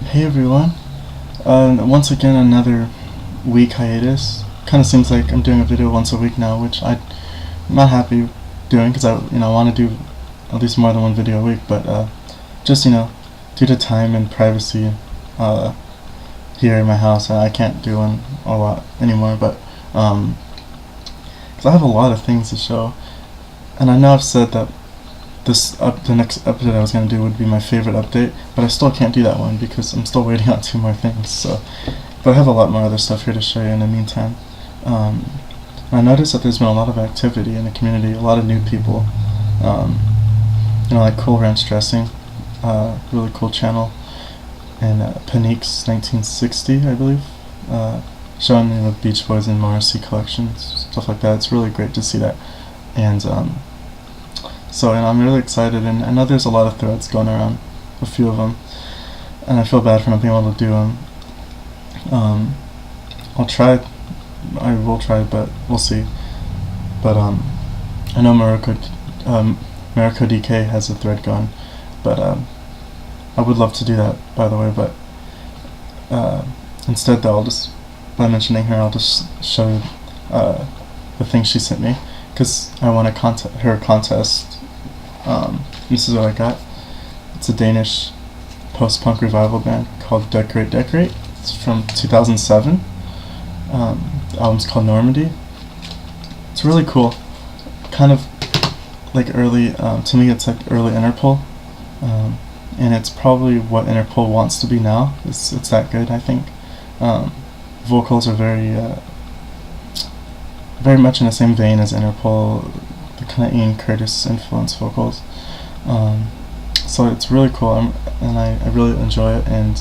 Hey everyone. Once again, another week hiatus. Kind of seems like I'm doing a video once a week now, which I'm not happy doing because I want to do at least more than one video a week. But just due to time and privacy here in my house, I can't do one a lot anymore. But because I have a lot of things to show, and I know I've said that the next update I was going to do would be my favorite update, but I still can't do that one because I'm still waiting on two more things. So, but I have a lot more other stuff here to show you in the meantime. I noticed that there's been a lot of activity in the community, a lot of new people. Like Cool Ranch Dressing, really cool channel, and Panique's 1960, I believe, showing the Beach Boys and Morrissey collections, stuff like that. It's really great to see that, and So I'm really excited, and I know there's a lot of threads going around, a few of them, and I feel bad for not being able to do them. I will try, but we'll see. But I know Merokodk has a thread going, but I would love to do that, by the way. But instead, though, by mentioning her, I'll just show you the thing she sent me, because I want to her contest. This is what I got. It's a Danish post-punk revival band called Decorate Decorate. It's from 2007. The album's called Normandy. It's really cool. Kind of like early, to me it's like early Interpol. And it's probably what Interpol wants to be now. It's that good, I think. Vocals are very much in the same vein as Interpol, the kind of Ian Curtis influence vocals. So it's really cool, and I really enjoy it, and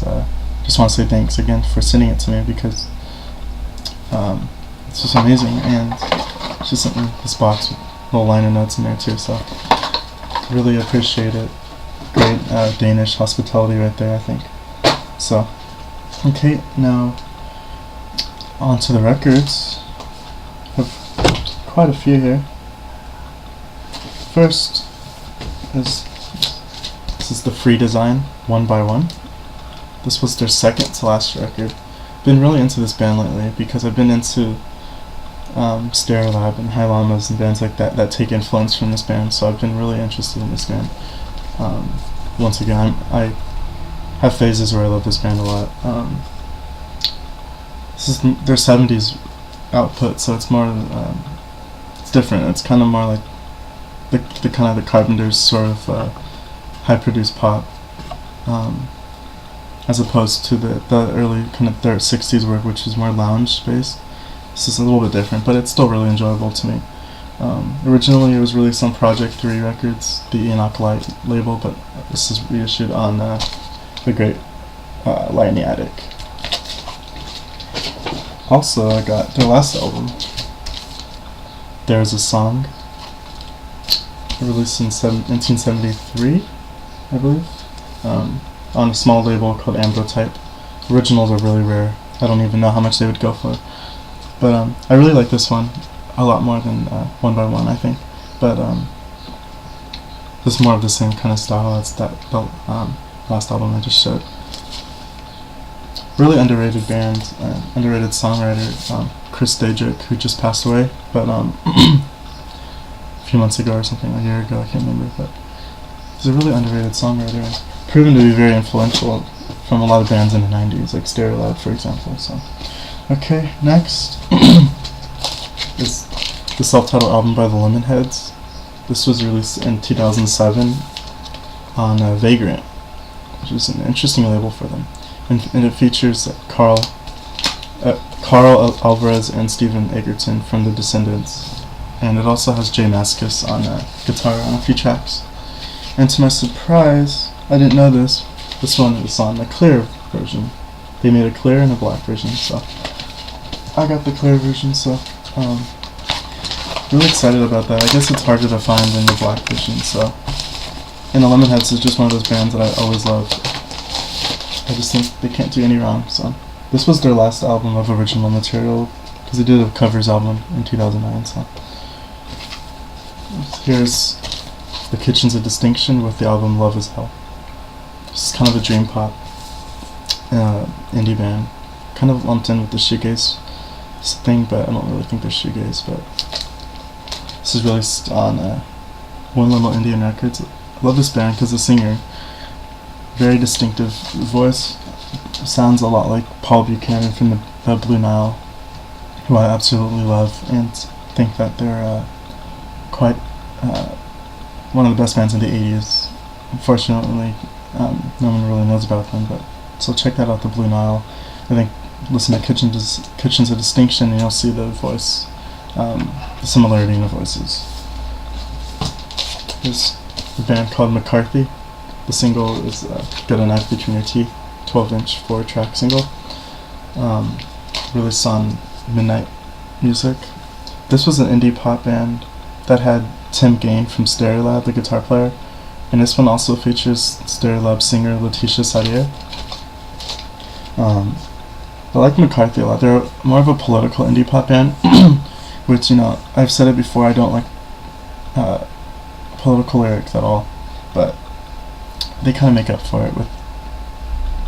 just want to say thanks again for sending it to me, because it's just amazing, and she sent me this box with little liner notes in there too, so really appreciate it. Great Danish hospitality right there, I think. So, okay, now on to the records. I have quite a few here. First this is the Free Design 1 by 1. This was their second to last record. Been really into this band lately because I've been into Stereolab and High Llamas and bands like that take influence from this band, so I've been really interested in this band. Once again, I have phases where I love this band a lot. This is their 70's output, so it's more it's different. It's kind of more like the kind of the Carpenters sort of high produced pop, as opposed to the early kind of their 60's work, which is more lounge based. This is a little bit different, but it's still really enjoyable to me. Originally it was released on Project 3 Records, the Enoch Light label, but this is reissued on the great Light in the Attic. Also, I got their last album, There's a Song, released in 1973, I believe, on a small label called Ambrotype. Originals are really rare. I don't even know how much they would go for. But I really like this one a lot more than 1 by 1, I think. But this is more of the same kind of style as the last album I just showed. Really underrated band, underrated songwriter, Chris Daedrick, who just passed away, but a few months ago or something, a year ago, I can't remember, but he's a really underrated songwriter, and proven to be very influential from a lot of bands in the 90s, like Stereolab, for example. So, okay, next is the self-titled album by the Lemonheads. This was released in 2007 on Vagrant, which is an interesting label for them. And it features Carl Alvarez and Stephen Egerton from The Descendants. And it also has Jay Mascis on guitar on a few tracks. And to my surprise, I didn't know this one is on the clear version. They made a clear and a black version, so I got the clear version, so really excited about that. I guess it's harder to find than the black version, so. And the Lemonheads is just one of those bands that I always loved. I just think they can't do any wrong, so. This was their last album of original material, because they did a covers album in 2009, so. Here's The Kitchen's a Distinction with the album Love is Hell. This is kind of a dream pop. indie band, kind of lumped in with the shoegaze thing, but I don't really think they're shoegaze. But this is released on One Little Indian Records. I love this band because the singer, very distinctive voice, sounds a lot like Paul Buchanan from the Blue Nile, who I absolutely love and think that they're quite one of the best bands in the 80s. Unfortunately, no one really knows about them, but so check that out, the Blue Nile. I think listen to Kitchens of Distinction and you'll see the voice, the similarity in the voices. There's a band called McCarthy. The single is Get a Knife Between Your Teeth, 12-inch 4-track single, released on Midnight Music. This was an indie pop band that had Tim Gain from Stereolab, the guitar player, and this one also features Stereolab singer Letitia Sadier. I like McCarthy a lot. They're more of a political indie pop band, which, you know, I've said it before, I don't like political lyrics at all, but they kind of make up for it with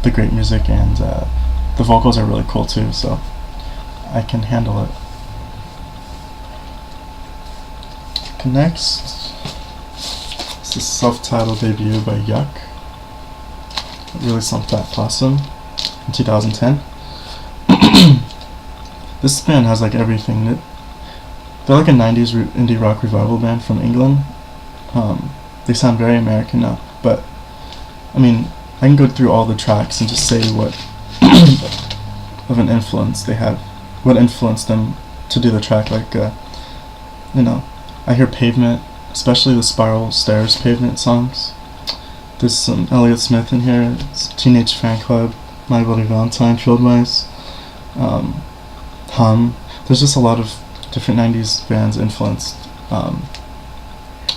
the great music, and the vocals are really cool too, so I can handle it. Next, this is self-titled debut by Yuck, released on Fat Blossom in 2010. This band has like everything. They're like a 90s indie rock revival band from England. They sound very American now, but I mean, I can go through all the tracks and just say what of an influence they have, what influenced them to do the track. Like, you know, I hear Pavement, especially the Spiral Stairs Pavement songs. There's some Elliott Smith in here, it's Teenage Fan Club, My Bloody Valentine, Field Mice, Hum. There's just a lot of different 90s bands influenced on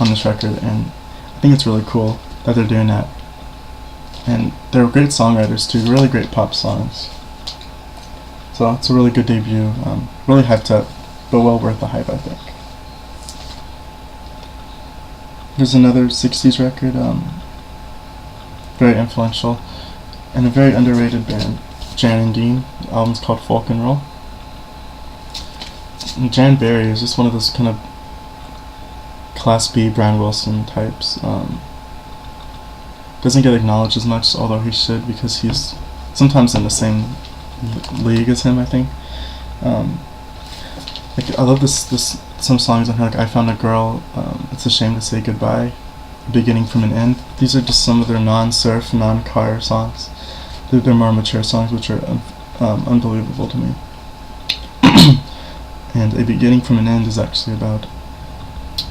this record, and I think it's really cool that they're doing that. And they're great songwriters too, really great pop songs. So it's a really good debut, really hyped up, but well worth the hype, I think. There's another 60's record, very influential, and a very underrated band, Jan and Dean. The album's called Folk and Roll. And Jan Berry is just one of those kind of Class B Brian Wilson types. Doesn't get acknowledged as much, although he should, because he's sometimes in the same league as him, I think. Like, I love this some songs on here, like I Found a Girl, It's a Shame to Say Goodbye, Beginning from an End. These are just some of their non-surf, non-car songs. They're more mature songs, which are unbelievable to me. And A Beginning from an End is actually about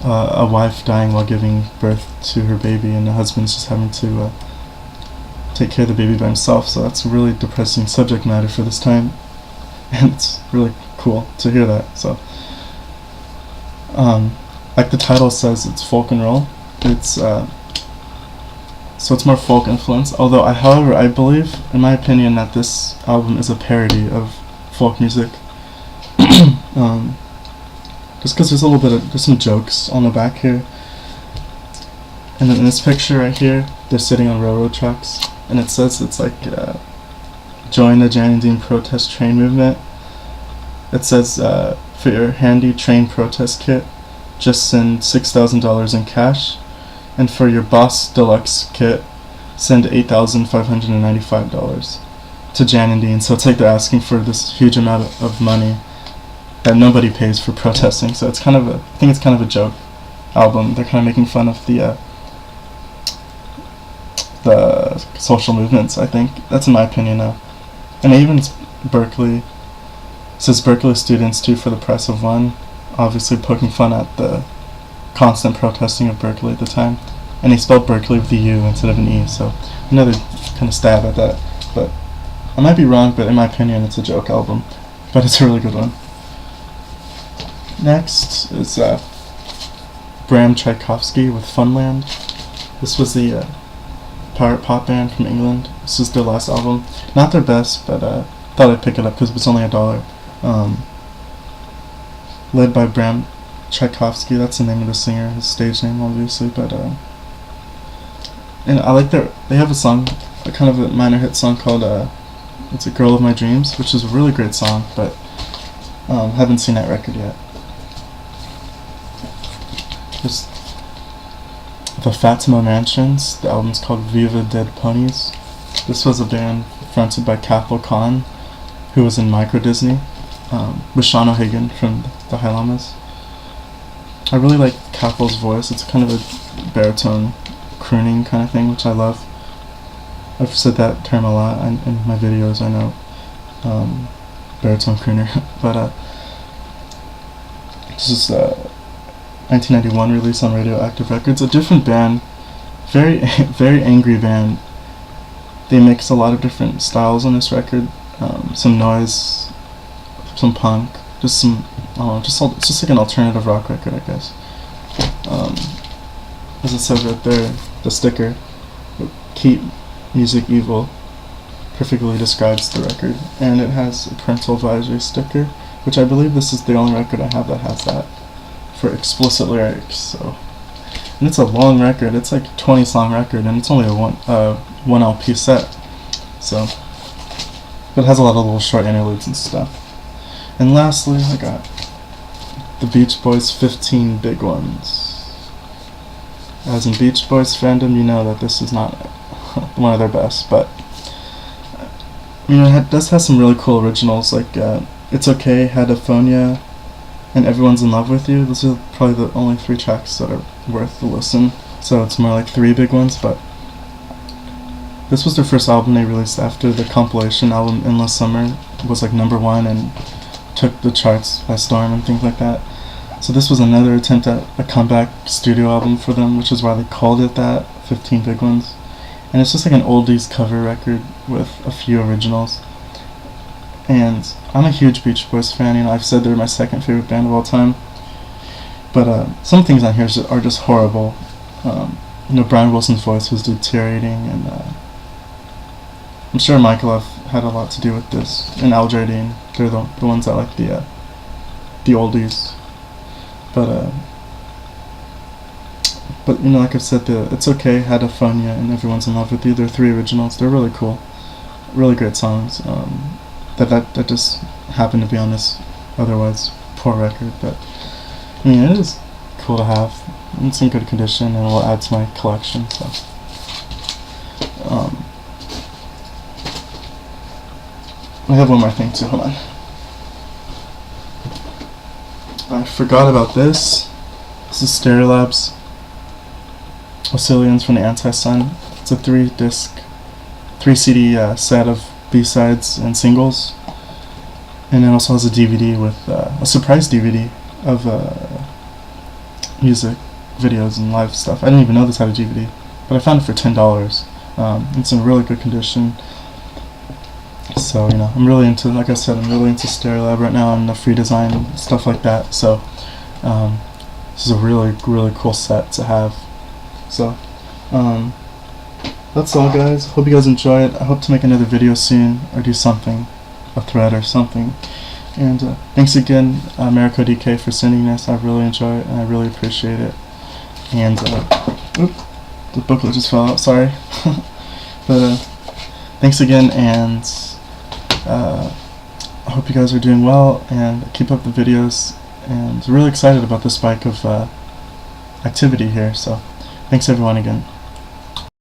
a wife dying while giving birth to her baby, and the husband's just having to take care of the baby by himself. So that's a really depressing subject matter for this time, and it's really cool to hear that. So, like the title says, it's folk and roll. It's so it's more folk influence. Although, however, I believe, in my opinion, that this album is a parody of folk music. Just because there's some jokes on the back here. And then in this picture right here, they're sitting on railroad tracks, and it says it's like, join the Jan and Dean protest train movement. It says, for your handy train protest kit, just send $6,000 in cash, and for your Boss Deluxe kit, send $8,595 to Jan and Dean. So it's like they're asking for this huge amount of money that nobody pays for protesting. So it's I think it's kind of a joke album. They're kind of making fun of the social movements, I think. That's in my opinion now. And even Berkeley, says Berkeley students too for the press of one, obviously poking fun at the constant protesting of Berkeley at the time. And they spelled Berkeley with a U instead of an E, so another kind of stab at that. But I might be wrong, but in my opinion it's a joke album. But it's a really good one. Next is Bram Tchaikovsky with Funland. This was the pirate pop band from England. This is their last album. Not their best, but thought I'd pick it up because it was only $1. Led by Bram Tchaikovsky, that's the name of the singer, his stage name obviously, but and I like they have a song, a kind of a minor hit song called It's a Girl of My Dreams, which is a really great song, but haven't seen that record yet. There's the Fatima Mansions. The album's called Viva Dead Ponies. This was a band fronted by Cathal Khan, who was in Micro Disney, with Sean O'Hagan from the High Llamas. I really like Cathal's voice. It's kind of a baritone crooning kind of thing, which I love. I've said that term a lot in my videos, I know. Baritone crooner. But this is 1991 release on Radioactive Records. A different band, very very angry band. They mix a lot of different styles on this record. Some noise, some punk, just some, I don't know, it's just like an alternative rock record, I guess. As it says right there, the sticker, "Keep Music Evil," perfectly describes the record, and it has a parental advisory sticker, which I believe this is the only record I have that has that, for explicit lyrics. So, and it's a long record. It's like a 20-song record, and it's only a one LP set. So, but it has a lot of little short interludes and stuff. And lastly, I got the Beach Boys' 15 Big Ones. As in Beach Boys fandom, you know that this is not one of their best, but you know, it does have some really cool originals, like It's Okay, Hadaphonia, and Everyone's in Love with You. Those are probably the only 3 tracks that are worth the listen, so it's more like 3 big ones. But this was their first album they released after the compilation album Endless Summer was like #1 and took the charts by storm and things like that. So this was another attempt at a comeback studio album for them, which is why they called it that, 15 Big Ones. And it's just like an oldies cover record with a few originals. And I'm a huge Beach Boys fan. You know, I've said they're my second favorite band of all time. But some things on here are just horrible. You know, Brian Wilson's voice was deteriorating, and I'm sure Michael had a lot to do with this. And Al Jardine, they're the ones that like the oldies. But you know, like I've said, It's Okay, Hadaphonia, and Everyone's in Love with You, they're 3 originals. They're really cool, really great songs. That just happened to be on this otherwise poor record. But I mean, it is cool to have. It's in good condition, and it will add to my collection. So I have one more thing too. Hold on. I forgot about this. This is Stereolab's Oscillions from the Anti-Sun. It's a 3 CD set of B-sides and singles, and it also has a DVD with a surprise DVD of music videos and live stuff. I didn't even know this had a DVD, but I found it for $10. It's in really good condition. So, you know, I'm really into, like I said, I'm really into Stereolab right now and the free design, stuff like that. So, this is a really, really cool set to have. So, that's all, guys. Hope you guys enjoy it. I hope to make another video soon, or do something, a thread or something. And thanks again, Merokodk, for sending this. I really enjoy it, and I really appreciate it. And, the booklet just fell out, sorry. But, thanks again, and I hope you guys are doing well, and keep up the videos, and really excited about the spike of activity here. So thanks everyone again.